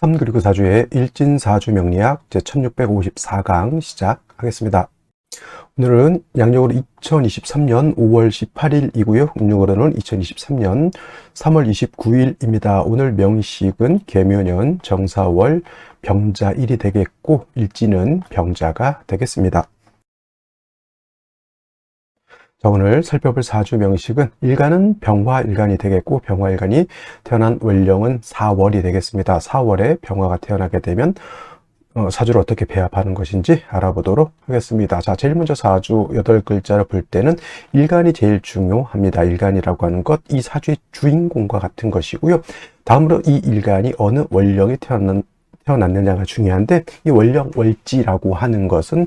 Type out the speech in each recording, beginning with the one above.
3 그리고 4주의 일진사주 명리학 제1654강 시작하겠습니다. 오늘은 양력으로 2023년 5월 18일이고요. 음력으로는 2023년 3월 29일입니다. 오늘 명식은 계묘년 정사월 병자일이 되겠고 일진은 병자가 되겠습니다. 자, 오늘 살펴볼 사주 명식은 일간은 병화일간이 되겠고 병화일간이 태어난 월령은 4월이 되겠습니다. 4월에 병화가 태어나게 되면 사주를 어떻게 배합하는 것인지 알아보도록 하겠습니다. 자, 제일 먼저 사주 8글자를 볼 때는 일간이 제일 중요합니다. 일간이라고 하는 것, 이 사주의 주인공과 같은 것이고요. 다음으로 이 일간이 어느 월령에 태어났느냐가 중요한데, 이 월령, 월지라고 하는 것은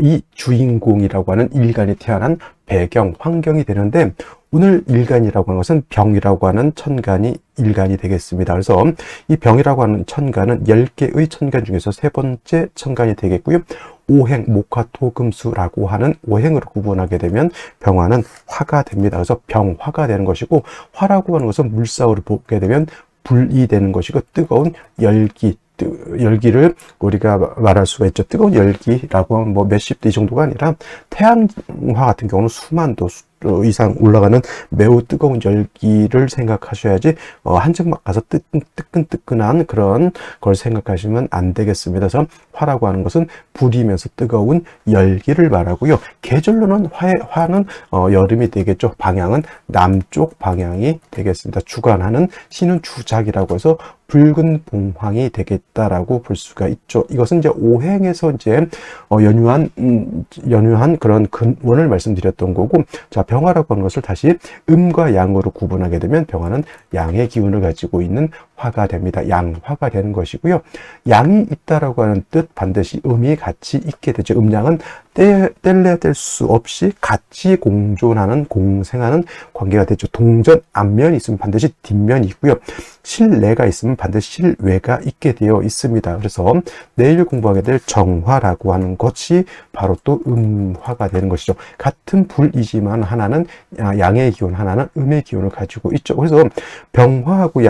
이 주인공이라고 하는 일간이 태어난 배경, 환경이 되는데, 오늘 일간이라고 하는 것은 병이라고 하는 천간이 일간이 되겠습니다. 그래서 이 병이라고 하는 천간은 10개의 천간 중에서 세 번째 천간이 되겠고요. 오행, 목화토금수라고 하는 오행으로 구분하게 되면 병화는 화가 됩니다. 그래서 병화가 되는 것이고, 화라고 하는 것은 물사으로 보게 되면 불이 되는 것이고, 뜨거운 열기를 우리가 말할 수가 있죠. 뜨거운 열기라고 하면 뭐 몇십 도 이 정도가 아니라 태양화 같은 경우는 수만 도 이상 올라가는 매우 뜨거운 열기를 생각하셔야지 한층막 가서 뜨끈뜨끈한 그런 걸 생각하시면 안 되겠습니다. 그래서 화라고 하는 것은 불이면서 뜨거운 열기를 말하고요. 계절로는 화는 여름이 되겠죠. 방향은 남쪽 방향이 되겠습니다. 주관하는 신은 주작이라고 해서 붉은 봉황이 되겠다라고 볼 수가 있죠. 이것은 이제 오행에서 이제 연유한 그런 근원을 말씀드렸던 거고, 자, 병화라고 하는 것을 다시 음과 양으로 구분하게 되면 병화는 양의 기운을 가지고 있는 화가 됩니다. 양화가 되는 것이고요. 양이 있다라고 하는 뜻, 반드시 음이 같이 있게 되죠. 음양은 뗄래야 뗄 수 없이 같이 공존하는, 공생하는 관계가 되죠. 동전 앞면이 있으면 반드시 뒷면이 있고요. 실내가 있으면 반드시 실외가 있게 되어 있습니다. 그래서 내일 공부하게 될 정화라고 하는 것이 바로 또 음화가 되는 것이죠. 같은 불이지만 하나는 양의 기운, 하나는 음의 기운을 가지고 있죠. 그래서 병화하고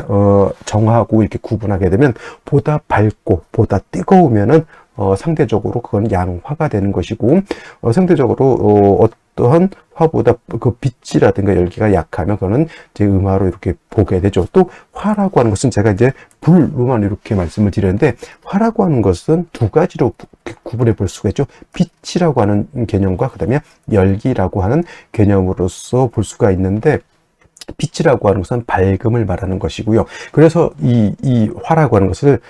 정화하고 이렇게 구분하게 되면 보다 밝고 보다 뜨거우면은 상대적으로 그건 양화가 되는 것이고, 상대적으로 어떠한 화보다 그 빛이라든가 열기가 약하면 그거는 이제 음화로 이렇게 보게 되죠. 또 화라고 하는 것은 제가 이제 불로만 이렇게 말씀을 드렸는데, 화라고 하는 것은 두 가지로 구분해 볼 수가 있죠. 빛이라고 하는 개념과 그 다음에 열기라고 하는 개념으로서 볼 수가 있는데, 빛이라고 하는 것은 밝음을 말하는 것이고요. 그래서 이 화라고 하는 것을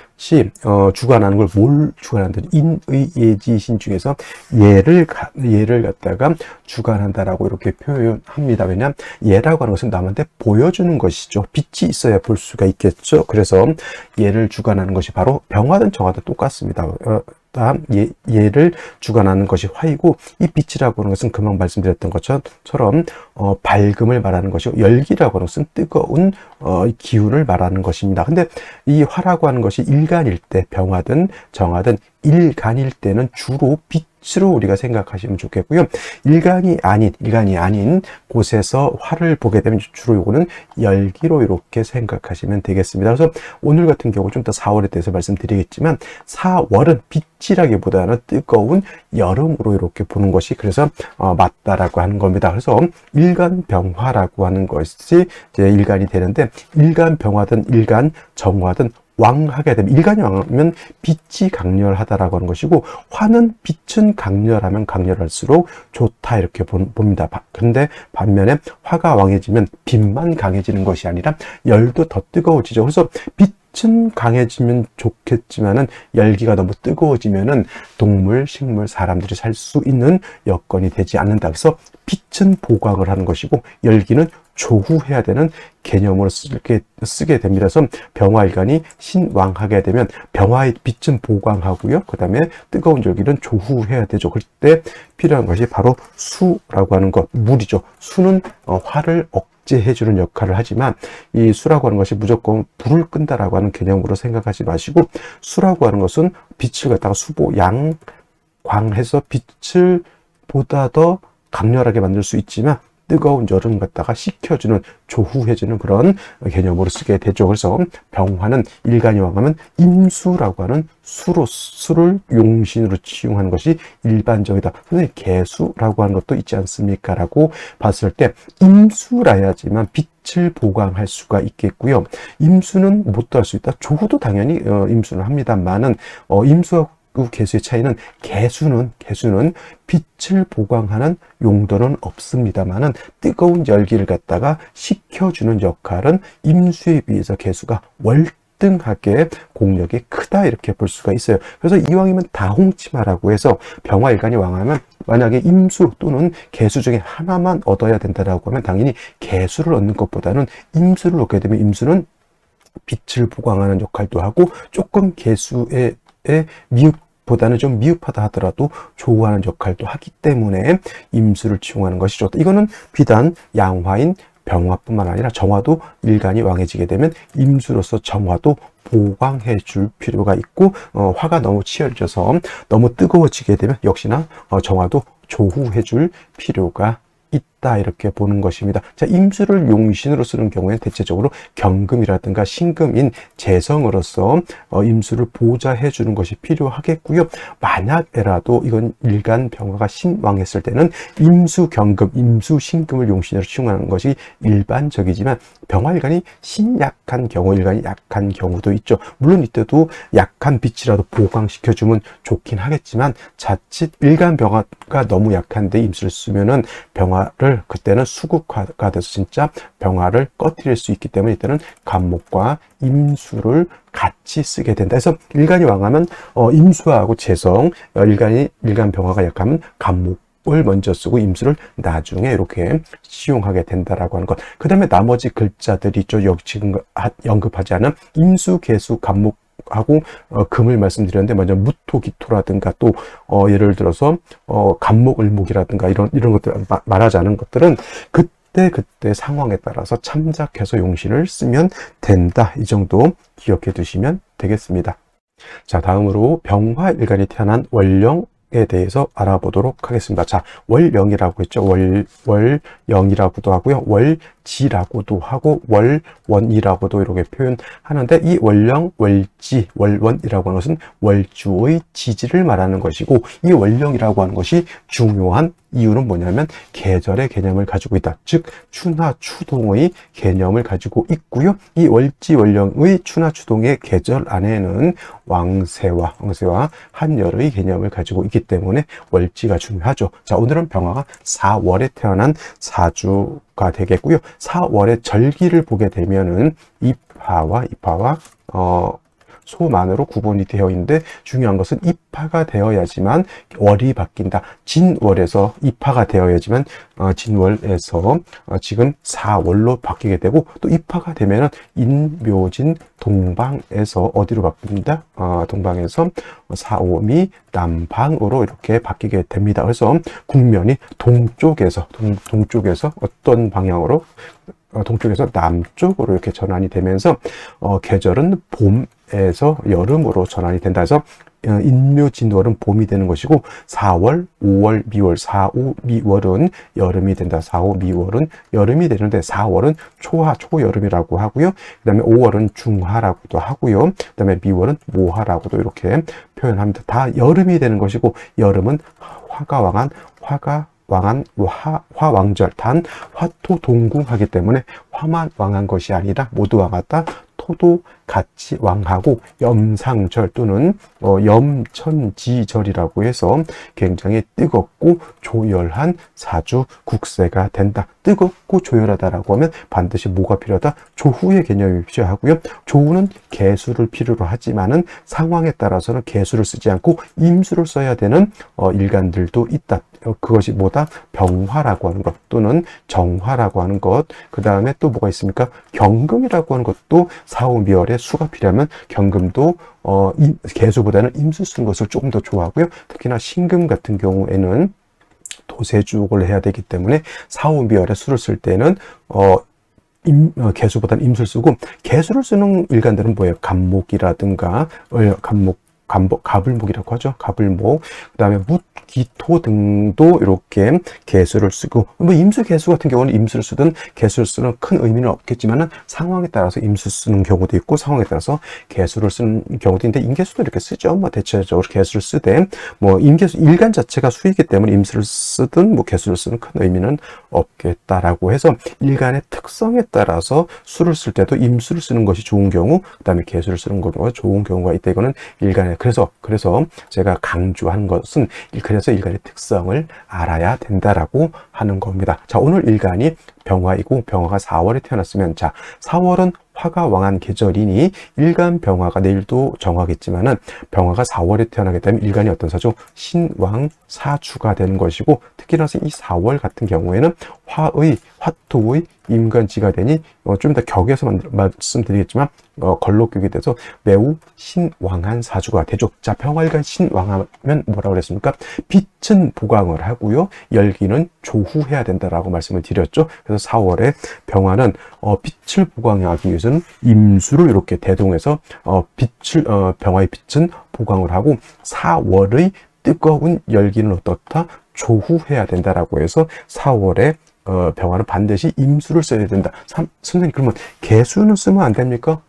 주관하는 걸 뭘 주관한다? 인의 예지신 중에서 예를 갖다가 주관한다라고 이렇게 표현합니다. 왜냐하면 예라고 하는 것은 남한테 보여주는 것이죠. 빛이 있어야 볼 수가 있겠죠. 그래서 예를 주관하는 것이 바로 병화든 정화든 똑같습니다. 예를 주관하는 것이 화이고, 이 빛이라고 하는 것은 금방 말씀드렸던 것처럼 밝음을 말하는 것이고, 열기라고 하는 것은 뜨거운 기운을 말하는 것입니다. 근데 이 화라고 하는 것이 일간일 때, 병화든 정화든 일간일 때는 주로 빛으로 우리가 생각하시면 좋겠고요. 일간이 아닌 곳에서 화를 보게 되면 주로 요거는 열기로 이렇게 생각하시면 되겠습니다. 그래서 오늘 같은 경우 좀 더 4월에 대해서 말씀드리겠지만, 4월은 빛이라기보다는 뜨거운 여름으로 이렇게 보는 것이 그래서 맞다라고 하는 겁니다. 그래서 일간 병화라고 하는 것이 이제 일간이 되는데, 일간 병화든 일간 정화든 왕하게 되면, 일간이 왕하면 빛이 강렬하다라고 하는 것이고, 화는 빛은 강렬하면 강렬할수록 좋다 이렇게 봅니다. 그런데 반면에 화가 왕해지면 빛만 강해지는 것이 아니라 열도 더 뜨거워지죠. 그래서 빛은 강해지면 좋겠지만은 열기가 너무 뜨거워지면은 동물, 식물, 사람들이 살 수 있는 여건이 되지 않는다. 그래서 빛은 보강을 하는 것이고 열기는 조후해야 되는 개념으로 쓰게 됩니다. 그래서 병화일간이 신왕하게 되면 병화의 빛은 보강하고요. 그 다음에 뜨거운 열기는 조후해야 되죠. 그때 필요한 것이 바로 수라고 하는 것, 물이죠. 수는 화를 억제해주는 역할을 하지만, 이 수라고 하는 것이 무조건 불을 끈다라고 하는 개념으로 생각하지 마시고, 수라고 하는 것은 빛을 갖다가 수보, 양광해서 빛을 보다 더 강렬하게 만들 수 있지만, 뜨거운 여름 갖다가 식혀주는, 조후해주는 그런 개념으로 쓰게 되죠. 그래서 병화는 일간이 왕하면 임수라고 하는 수를 용신으로 치용하는 것이 일반적이다. 선생님, 개수라고 하는 것도 있지 않습니까? 라고 봤을 때 임수라야지만 빛을 보강할 수가 있겠고요. 임수는 못도 할 수 있다. 조후도 당연히 임수는 합니다만은 임수하고 개수의 차이는, 개수는 빛을 보강하는 용도는 없습니다만은 뜨거운 열기를 갖다가 식혀주는 역할은 임수에 비해서 개수가 월등하게 공력이 크다, 이렇게 볼 수가 있어요. 그래서 이왕이면 다홍치마라고 해서 병화일간이 왕하면 만약에 임수 또는 개수 중에 하나만 얻어야 된다라고 하면 당연히 개수를 얻는 것보다는 임수를 얻게 되면 임수는 빛을 보강하는 역할도 하고 조금 개수의 보다는 좀 미흡하다 하더라도 조우하는 역할도 하기 때문에 임수를 치용하는 것이 좋다. 이거는 비단 양화인 병화뿐만 아니라 정화도 일간이 왕해지게 되면 임수로서 정화도 보강해 줄 필요가 있고, 화가 너무 치열져서 너무 뜨거워지게 되면 역시나 정화도 조후해 줄 필요가 있다, 이렇게 보는 것입니다. 자, 임수를 용신으로 쓰는 경우에는 대체적으로 경금이라든가 신금인 재성으로서 임수를 보좌해 주는 것이 필요하겠고요. 만약에라도 이건 일간 병화가 신왕했을 때는 임수 경금, 임수 신금을 용신으로 치용하는 것이 일반적이지만 병화일간이 신약한 경우, 일간이 약한 경우도 있죠. 물론 이때도 약한 빛이라도 보강시켜주면 좋긴 하겠지만 자칫 일간 병화가 너무 약한데 임수를 쓰면은 병화를 그때는 수국화가 돼서 진짜 병화를 꺼뜨릴 수 있기 때문에 이때는 간목과 임수를 같이 쓰게 된다. 그래서 일간이 왕하면 임수하고 재성, 일간 병화가 약하면 간목을 먼저 쓰고 임수를 나중에 이렇게 시용하게 된다라고 하는 것. 그 다음에 나머지 글자들이 있죠. 여기 지금 언급하지 않은 임수, 개수, 간목 하고 금을 말씀드렸는데, 먼저 무토기토라든가 또 예를 들어서 간목을목이라든가 이런 것들 말하지 않은 것들은 그때 상황에 따라서 참작해서 용신을 쓰면 된다. 이 정도 기억해 두시면 되겠습니다. 자, 다음으로 병화일간이 태어난 월령에 대해서 알아보도록 하겠습니다. 자, 월령이라고 했죠. 월령이라고도 하고요. 월지라고도 하고 월원이라고도 이렇게 표현하는데, 이 월령, 월지, 월원이라고 하는 것은 월주의 지지를 말하는 것이고, 이 월령이라고 하는 것이 중요한 이유는 뭐냐면 계절의 개념을 가지고 있다. 즉 추나 추동의 개념을 가지고 있고요. 이 월지 월령의 추나 추동의 계절 안에는 왕세와 한열의 개념을 가지고 있기 때문에 월지가 중요하죠. 자, 오늘은 병화가 4월에 태어난 사주가 되겠고요. 4월의 절기를 보게 되면은 입하와 소만으로 구분이 되어 있는데, 중요한 것은 입하가 되어야지만 월이 바뀐다. 진월에서 입하가 되어야지만 진월에서 지금 4월로 바뀌게 되고, 또 입하가 되면은 인묘진 동방에서 어디로 바뀝니다. 동방에서 사오미 남방으로 이렇게 바뀌게 됩니다. 그래서 국면이 동쪽에서 어떤 방향으로, 동쪽에서 남쪽으로 이렇게 전환이 되면서 계절은 봄에서 여름으로 전환이 된다 해서 인묘진월은 봄이 되는 것이고, 4월, 5월, 미월, 4, 5, 미월은 여름이 된다. 4, 5, 미월은 여름이 되는데 4월은 초하, 초여름이라고 하고요. 그 다음에 5월은 중하라고도 하고요. 그 다음에 미월은 모하라고도 이렇게 표현합니다. 다 여름이 되는 것이고, 여름은 화가 왕한 화왕절, 단 화토동궁하기 때문에 화만 왕한 것이 아니라 모두 왕하다. 토도 같이 왕하고 염상절 또는 염천지절이라고 해서 굉장히 뜨겁고 조열한 사주 국세가 된다. 뜨겁고 조열하다라고 하면 반드시 뭐가 필요하다? 조후의 개념이 필요하고요. 조후는 개수를 필요로 하지만은 상황에 따라서는 개수를 쓰지 않고 임수를 써야 되는 일간들도 있다. 그것이 뭐다? 병화라고 하는 것 또는 정화라고 하는 것. 그 다음에 또 뭐가 있습니까? 경금이라고 하는 것도 사오미월에 수가 필요하면 경금도 개수보다는 임수 쓰는 것을 조금 더 좋아하고요. 특히나 신금 같은 경우에는 도세주옥을 해야 되기 때문에 사오미월에 수를 쓸 때는 개수보다는 임수를 쓰고, 개수를 쓰는 일간들은 뭐예요? 간목이라든가 가불목이라고 하죠. 가불목. 그 다음에 무, 기, 토 등도 이렇게 개수를 쓰고, 뭐 임수 개수 같은 경우는 임수를 쓰든 개수를 쓰는 큰 의미는 없겠지만은 상황에 따라서 임수 쓰는 경우도 있고 상황에 따라서 개수를 쓰는 경우도 있는데 인계수도 이렇게 쓰죠. 뭐 대체적으로 개수를 쓰되 뭐 인계수 일간 자체가 수이기 때문에 임수를 쓰든 뭐 개수를 쓰는 큰 의미는 없겠다라고 해서 일간의 특성에 따라서 수를 쓸 때도 임수를 쓰는 것이 좋은 경우, 그다음에 개수를 쓰는 경우가 좋은 경우가 있다. 이거는 일간의 그래서 제가 강조한 것은 그래서 일간의 특성을 알아야 된다라고 하는 겁니다. 자, 오늘 일간이 병화이고 병화가 4월에 태어났으면 자, 4월은 화가 왕한 계절이니 일간 병화가 내일도 정하겠지만은 병화가 4월에 태어나게 되면 일간이 어떤 사주? 신왕 사주가 되는 것이고 특히나 이 4월 같은 경우에는 화토의 임간지가 되니 좀 더 격에서 말씀드리겠지만 걸록격이 돼서 매우 신왕한 사주가 되죠. 자, 병화일간 신왕하면 뭐라고 그랬습니까? 빛은 보강을 하고요. 열기는 조후해야 된다라고 말씀을 드렸죠. 그래서 4월에 병화는 빛을 보강하기 위해서는 임수를 이렇게 대동해서 병화의 빛은 보강을 하고 4월의 뜨거운 열기는 어떻다? 조후해야 된다라고 해서 4월에 병화는 반드시 임수를 써야 된다. 선생님 그러면 개수는 쓰면 안 됩니까?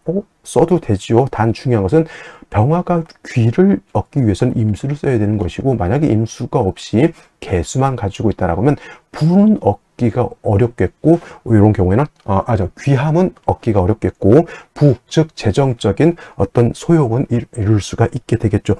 써도 되지요. 단 중요한 것은 병화가 귀를 얻기 위해서는 임수를 써야 되는 것이고 만약에 임수가 없이 개수만 가지고 있다라고 하면 부는 얻기가 어렵겠고 이런 경우에는 귀함은 얻기가 어렵겠고 즉 재정적인 어떤 소용은 이룰 수가 있게 되겠죠.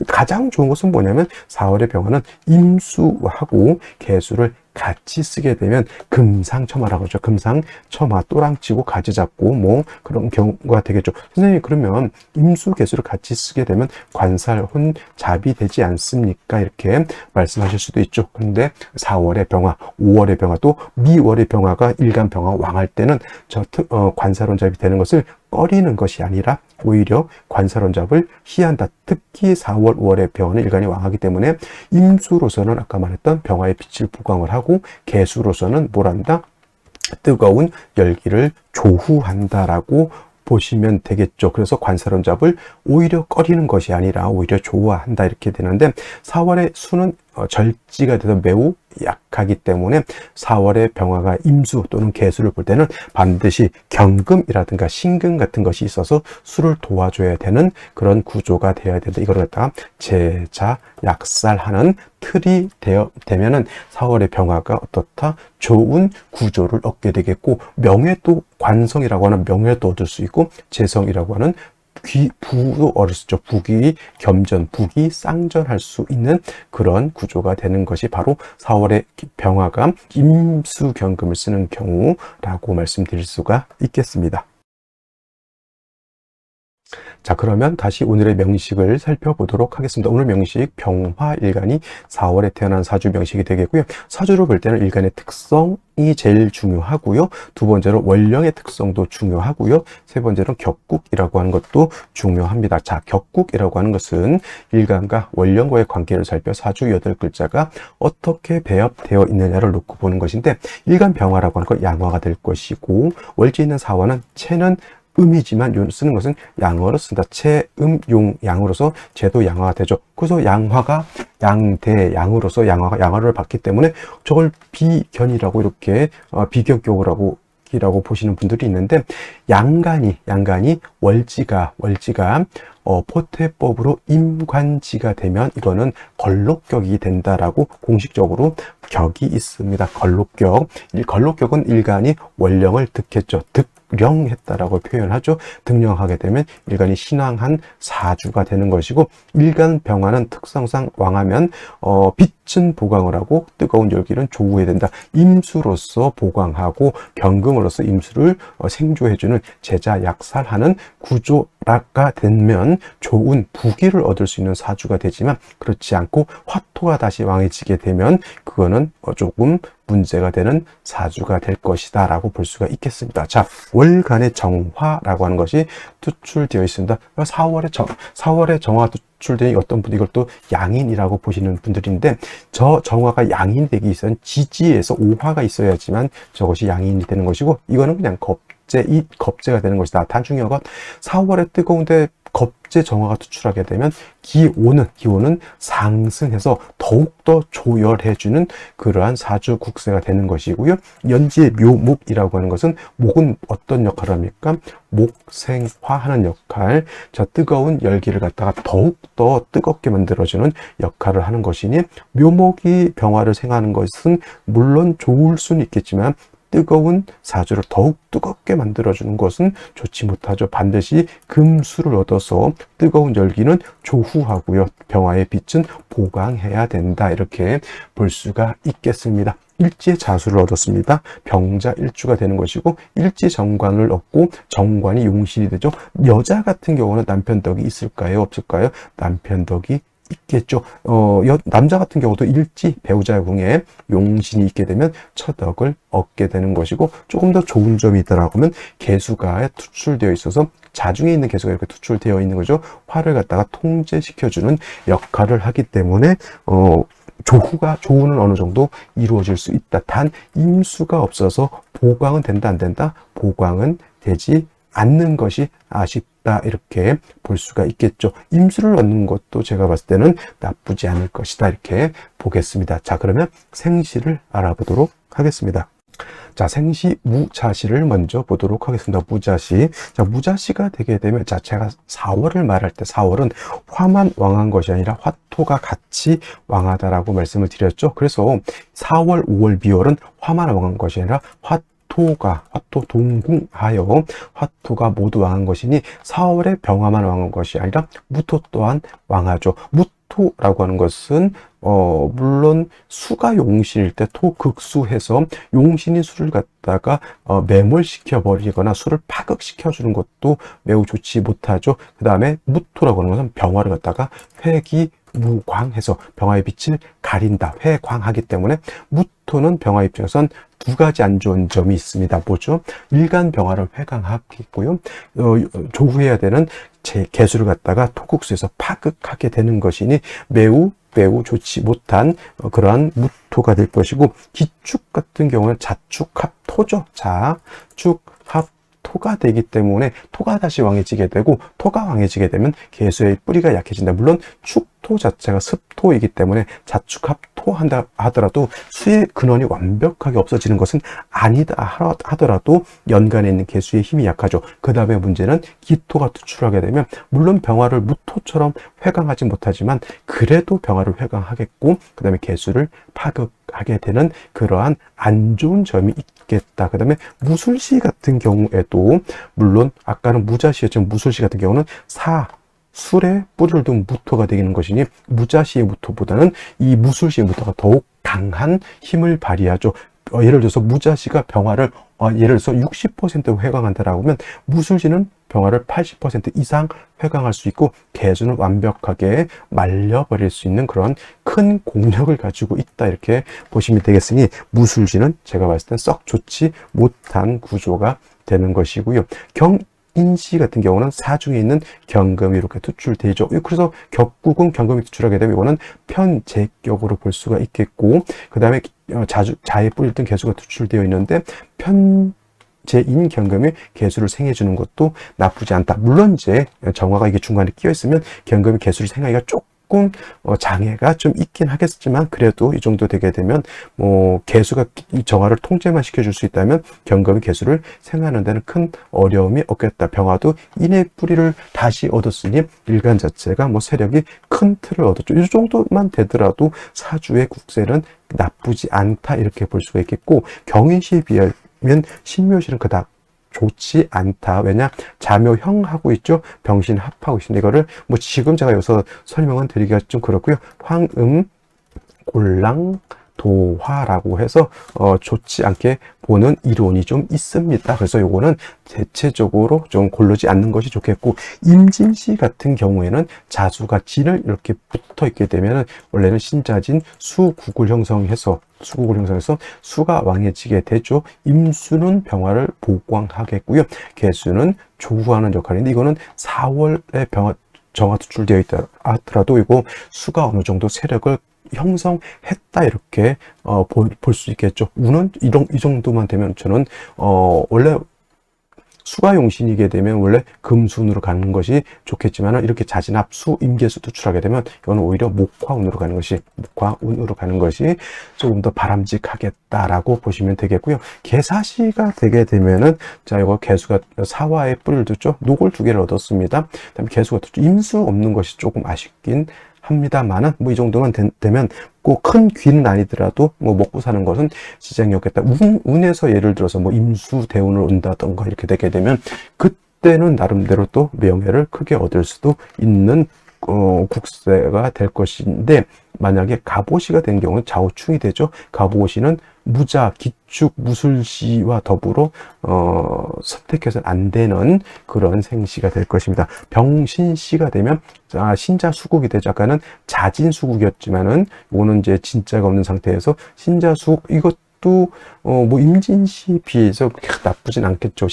가장 좋은 것은 뭐냐면 4월의 병화는 임수하고 개수를 같이 쓰게 되면 금상첨화라고 하죠. 금상첨화, 또랑치고 가지 잡고 뭐 그런 경우가 되겠죠. 선생님 그러면 임수 개수를 같이 쓰게 되면 관살혼 잡이 되지 않습니까? 이렇게 말씀하실 수도 있죠. 근데 4월의 병화, 5월의 병화, 또 미월의 병화가 일간 병화 왕할 때는 관살혼 잡이 되는 것을 꺼리는 것이 아니라 오히려 관살혼잡을 희한다. 특히 4월, 5월의 병화는 일간이 왕하기 때문에 임수로서는 아까 말했던 병화의 빛을 보강을 하고 개수로서는 뭘 한다? 뜨거운 열기를 조후한다라고 보시면 되겠죠. 그래서 관살혼잡을 오히려 꺼리는 것이 아니라 오히려 좋아한다 이렇게 되는데 4월의 수는 절지가 돼서 매우 약하기 때문에 4월의 병화가 임수 또는 개수를 볼 때는 반드시 경금이라든가 신금 같은 것이 있어서 수를 도와줘야 되는 그런 구조가 되어야 된다. 이걸 갖다가 제자 약살하는 틀이 되면은 4월의 병화가 어떻다? 좋은 구조를 얻게 되겠고 명예도 관성이라고 하는 명예도 얻을 수 있고 재성이라고 하는 부도 얻을 수 있죠. 부귀 겸전, 부귀 쌍전할 수 있는 그런 구조가 되는 것이 바로 4월의 병화가 임수경금을 쓰는 경우라고 말씀드릴 수가 있겠습니다. 자, 그러면 다시 오늘의 명식을 살펴보도록 하겠습니다. 오늘 명식 병화일간이 4월에 태어난 사주 명식이 되겠고요. 사주로 볼 때는 일간의 특성이 제일 중요하고요. 두 번째로 원령의 특성도 중요하고요. 세 번째로 격국이라고 하는 것도 중요합니다. 자, 격국이라고 하는 것은 일간과 원령과의 관계를 살펴 사주 8글자가 어떻게 배합되어 있느냐를 놓고 보는 것인데 일간 병화라고 하는 건 양화가 될 것이고 월지 있는 사화는 체는 음이지만 쓰는 것은 양어로 쓴다. 체, 용, 양으로서 제도 양화가 되죠. 그래서 양화가 양대, 양으로서 양화를 받기 때문에 저걸 비견이라고 이렇게 비견격이라고 보시는 분들이 있는데 양간이 월지가 포태법으로 임관지가 되면 이거는 걸록격이 된다라고 공식적으로 격이 있습니다. 걸록격은 일간이 원령을 득했죠. 득령했다라고 표현하죠. 득령하게 되면 일간이 신왕한 사주가 되는 것이고 일간 병화는 특성상 왕하면 빛은 보강을 하고 뜨거운 열기는 조우해야 된다. 임수로서 보강하고 경금으로서 임수를 생조해주는 제자 약살하는 구조가 되면 좋은 부귀를 얻을 수 있는 사주가 되지만 그렇지 않고 화토가 다시 왕해지게 되면 그거는 조금 문제가 되는 사주가 될 것이다 라고 볼 수가 있겠습니다. 자, 월간의 정화라고 하는 것이 투출되어 있습니다. 4월에 정화 투출된 어떤 분이 이걸 또 양인이라고 보시는 분들인데 저 정화가 양인이 되기 위해서는 지지에서 오화가 있어야지만 저것이 양인이 되는 것이고 이거는 그냥 겁재가 되는 것이다. 단 중요한 건 4월에 뜨거운데 겁제 정화가 투출하게 되면 기온은 상승해서 더욱더 조열해주는 그러한 사주 국세가 되는 것이고요. 연지의 묘목이라고 하는 것은 목은 어떤 역할을 합니까? 목생화하는 역할, 저 뜨거운 열기를 갖다가 더욱더 뜨겁게 만들어주는 역할을 하는 것이니 묘목이 병화를 생하는 것은 물론 좋을 수는 있겠지만 뜨거운 사주를 더욱 뜨겁게 만들어주는 것은 좋지 못하죠. 반드시 금수를 얻어서 뜨거운 열기는 조후하고요. 병화의 빛은 보강해야 된다. 이렇게 볼 수가 있겠습니다. 일지의 자수를 얻었습니다. 병자 일주가 되는 것이고 일지정관을 얻고 정관이 용신이 되죠. 여자 같은 경우는 남편 덕이 있을까요? 없을까요? 남편 덕이 있겠죠. 남자 같은 경우도 일지 배우자 궁에 용신이 있게 되면 처덕을 얻게 되는 것이고 조금 더 좋은 점이 있다라고 하면 개수가 투출되어 있어서 자중에 있는 개수가 이렇게 투출되어 있는 거죠. 화를 갖다가 통제시켜주는 역할을 하기 때문에 조후는 어느 정도 이루어질 수 있다. 단 임수가 없어서 보강은 된다 안 된다? 보강은 되지 않는 것이 아쉽다. 이렇게 볼 수가 있겠죠. 임수를 얻는 것도 제가 봤을 때는 나쁘지 않을 것이다. 이렇게 보겠습니다. 자, 그러면 생시를 알아보도록 하겠습니다. 자, 생시 무자시를 먼저 보도록 하겠습니다. 무자시. 자, 무자시가 되게 되면, 자, 제가 4월을 말할 때 4월은 화만 왕한 것이 아니라 화토가 같이 왕하다라고 말씀을 드렸죠. 그래서 4월, 5월, 미월은 화만 왕한 것이 아니라 화토 동궁하여 화토가 모두 왕한 것이니 4월에 병화만 왕한 것이 아니라 무토 또한 왕하죠. 무토라고 하는 것은 물론 수가 용신일 때 토극수해서 용신이 수를 갖다가 매몰시켜 버리거나 수를 파극시켜 주는 것도 매우 좋지 못하죠. 그 다음에 무토라고 하는 것은 병화를 갖다가 회기무광해서 병화의 빛을 가린다, 회광하기 때문에 무토는 병화 입장에선 두 가지 안 좋은 점이 있습니다. 뭐죠? 일간 병화를 회강하겠고요. 조후해야 되는 개수를 갖다가 토국수에서 파극하게 되는 것이니 매우 좋지 못한 그러한 무토가 될 것이고, 기축 같은 경우는 자축합토죠. 자축합토가 되기 때문에 토가 다시 왕해지게 되고, 토가 왕해지게 되면 개수의 뿌리가 약해진다. 물론 축토 자체가 습토이기 때문에 자축합토 한다 하더라도 수의 근원이 완벽하게 없어지는 것은 아니다 하더라도 연간에 있는 개수의 힘이 약하죠. 그 다음에 문제는 기토가 투출하게 되면 물론 병화를 무토처럼 회강하지 못하지만 그래도 병화를 회강하겠고, 그 다음에 개수를 파극하게 되는 그러한 안 좋은 점이 있겠다. 그 다음에 무술시 같은 경우에도 물론 아까는 무자시였지만 무술시 같은 경우는 술에 뿌리를 둔 무토가 되는 것이니 무자시의 무토보다는 이 무술시의 무토가 더욱 강한 힘을 발휘하죠. 예를 들어서 무자시가 병화를 예를 들어서 60% 회강한다라고 하면 무술시는 병화를 80% 이상 회강할 수 있고 개수는 완벽하게 말려버릴 수 있는 그런 큰 공력을 가지고 있다. 이렇게 보시면 되겠으니 무술시는 제가 봤을 땐 썩 좋지 못한 구조가 되는 것이고요. 인시 같은 경우는 사중에 있는 경금이 이렇게 투출되죠. 그래서 격국은 경금이 투출하게 되면 이거는 편제격으로 볼 수가 있겠고, 그 다음에 자에 뿌릴 든 개수가 투출되어 있는데 편제인 경금이 개수를 생해주는 것도 나쁘지 않다. 물론 이제 정화가 이게 중간에 끼어 있으면 경금이 개수를 생하기가 조금 장애가 좀 있긴 하겠지만 그래도 이 정도 되게 되면 개수가 정화를 통제만 시켜줄 수 있다면 경금이 개수를 생하는 데는 큰 어려움이 없겠다. 병화도 인의 뿌리를 다시 얻었으니 일간 자체가 세력이 큰 틀을 얻었죠. 이 정도만 되더라도 사주의 국세는 나쁘지 않다. 이렇게 볼 수가 있겠고, 경인시에 비하면 신묘시는 그닥 좋지 않다. 왜냐? 자묘형하고 있죠. 병신합하고 있습니다. 이거를 지금 제가 여기서 설명은 드리기가 좀 그렇고요. 황음, 골랑, 도화라고 해서 좋지 않게 보는 이론이 좀 있습니다. 그래서 요거는 대체적으로 좀 고르지 않는 것이 좋겠고, 임진시 같은 경우에는 자수가 진을 이렇게 붙어 있게 되면 원래는 신자진 수국을 형성해서 수가 왕해지게 되죠. 임수는 병화를 보강하겠고요. 개수는 조후하는 역할인데 이거는 4월에 정화 투출되어 있다 하더라도 이거 수가 어느 정도 세력을 형성했다. 이렇게 볼 수 있겠죠. 운은 이 정도만 되면 저는 원래 수가용신이게 되면 원래 금수운으로 가는 것이 좋겠지만 이렇게 자진합 수, 임계수 투출하게 되면 이건 오히려 목화운으로 가는 것이 조금 더 바람직하겠다라고 보시면 되겠고요. 개사시가 되게 되면은 자, 이거 개수가 사화에 뿔을 두죠. 녹을 2개를 얻었습니다. 그다음에 개수가 두죠. 임수 없는 것이 조금 아쉽긴 합니다만은 뭐 이 정도만 되면 꼭 큰 귀는 아니더라도 뭐 먹고 사는 것은 지장이 없겠다. 운에서 예를 들어서 뭐 임수 대운을 온다던가 이렇게 되게 되면 그때는 나름대로 또 명예를 크게 얻을 수도 있는 국세가 될 것인데, 만약에 갑오시가 된 경우는 좌우충이 되죠. 갑오시는 무자, 기축, 무술시와 더불어 선택해서는 안 되는 그런 생시가 될 것입니다. 병신시가 되면 신자수국이 되죠. 아까는 자진수국이었지만은 이거는 이제 진짜가 없는 상태에서 신자수국, 이것도 뭐 임진시에 비해서 그렇게 나쁘진 않겠죠.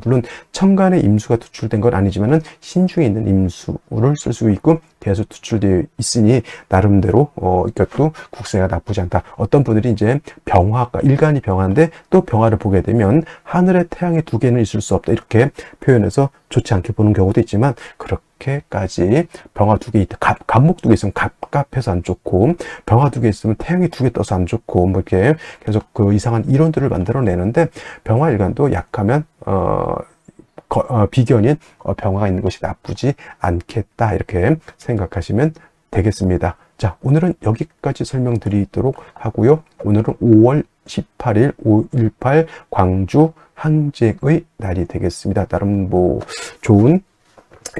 물론 천간에 임수가 투출된 건 아니지만은 신중에 있는 임수를 쓸 수 있고 대수 투출되어 있으니 나름대로 이것도 국세가 나쁘지 않다. 어떤 분들이 이제 병화가 일간이 병화인데 또 병화를 보게 되면 하늘에 태양이 2개는 있을 수 없다 이렇게 표현해서 좋지 않게 보는 경우도 있지만, 그렇게까지 병화 2개 있다, 갑목 2개 있으면 갑갑해서 안 좋고 병화 2개 있으면 태양이 2개 떠서 안 좋고 뭐 이렇게 계속 그 이상한 이론들을 만들어내는데, 병화 일간도 약하면 비견인 병화가 있는 것이 나쁘지 않겠다 이렇게 생각하시면 되겠습니다. 자, 오늘은 여기까지 설명드리도록 하고요. 오늘은 5월 18일 5.18 광주 항쟁의 날이 되겠습니다. 나름 뭐 좋은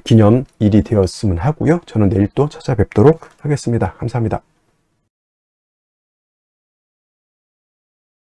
기념일이 되었으면 하고요. 저는 내일 또 찾아뵙도록 하겠습니다. 감사합니다.